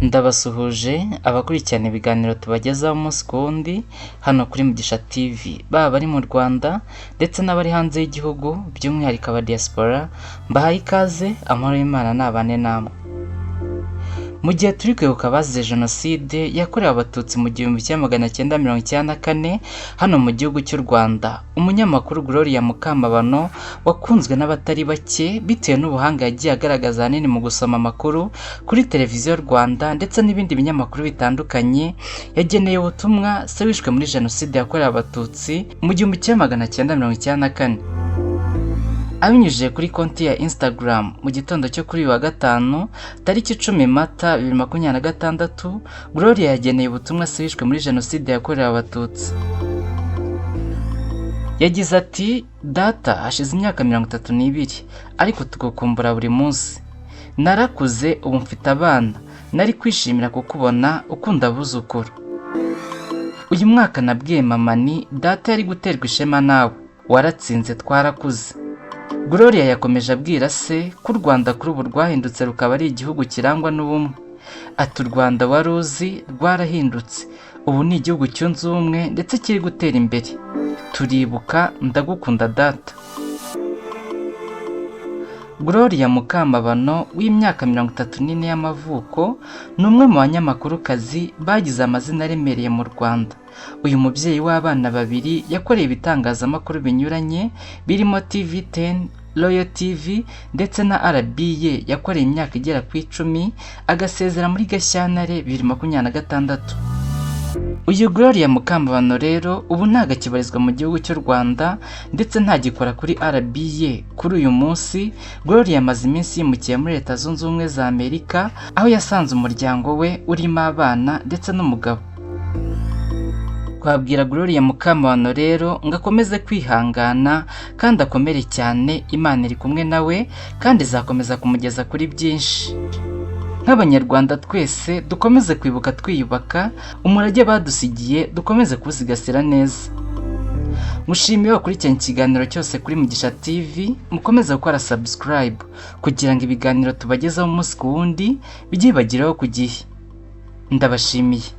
Ndabasuhuje abakurikirana ibiganiro tubagezaho umunsi ku wundi hano kuri Mugisha TV, baba bari mu Rwanda ndetse n'abari hanze y'igihugu by'umwihariko aba diaspora, mbahaye ikaze, amahoro y'Imana nabane namwe. Mu gihe turi kwibuka abazize Jenoside yakorewe Abatutsi mu 1994 hano mu gihugu cy'u Rwanda, umunyamakuru Gloria Mukamabano wakunzwe n'abatari bake bitewe n'ubuhanga yagiye agaragaza ahanini mu gusoma amakuru kuri televiziyo Rwanda ndetse n'ibindi binyamakuru bitandukanye, yageneye ubutumwa se wishwe muri Jenoside yakorewe Abatutsi mu 1994. Abinyujije kuri konti ya Instagram mu gitondo cyo kuri uyu wa gatanu tariki 10 Mata 2026, Gloria yageneye ubutumwa se wishwe muri Jenoside yakorewe Abatutsi. Yagize ati, data hashize imyaka 32 ariko tugukumbura buri munsi. Narakuze ubu mfite abana, nari kwishimira kukubona ukunda abuzukuru. Uyu mwaka nabwiye mama ni data yari guterwa ishema nawe, waratsinze twarakuze. Gloria yakomeje abwira se ko u Rwanda kuri ubu rwahindutse rukaba ari igihugu kirangwa n'ubumwe. Ati, u Rwanda wari uzi rwarahindutse, ubu ni igihugu cyunze ubumwe ndetse kiri gutera imbere. Turibuka, ndagukunda data. Gloria Mukamabano w'imyaka 34 y'amavuko ni umwe mu banyamakurukazi bagize amazina aremereye mu Rwanda. Uyu mubyeyi w'abana babiri yakoreye ibitangazamakuru binyuranye birimo TV10, Royal TV ndetse na RBA, yakoreye imyaka igera ku 10 agasezera muri Gashyantare 2026. Uyu Gloria Mukamabano rero ubu ntagakibarizwa mu gihugu cy'u Rwanda ndetse ntagikora kuri RBA. Kuri uyu munsi Gloria amaze iminsi yimukiye muri Leta Zunze Ubumwe za Amerika, aho yasanze umuryango we urimo abana ndetse n'umugabo. Twabwira Gloria Mukamabano rero ngo akomeze kwihangana kandi akomere cyane, Imana iri kumwe nawe kandi izakomeza kumugeza kuri byinshi. Nk'abanyarwanda twese dukomeze kwibuka twiyubaka, umurage badusigiye dukomeze kuwusigasira neza. Mushimiye wakurikiranye ikiganiro cyose kuri Mugisha TV, mukomeze gukora subscribe kugira ngo ibiganiro tubagezaho umunsi ku wundi bijye bibageraho ku gihe. Ndabashimiye.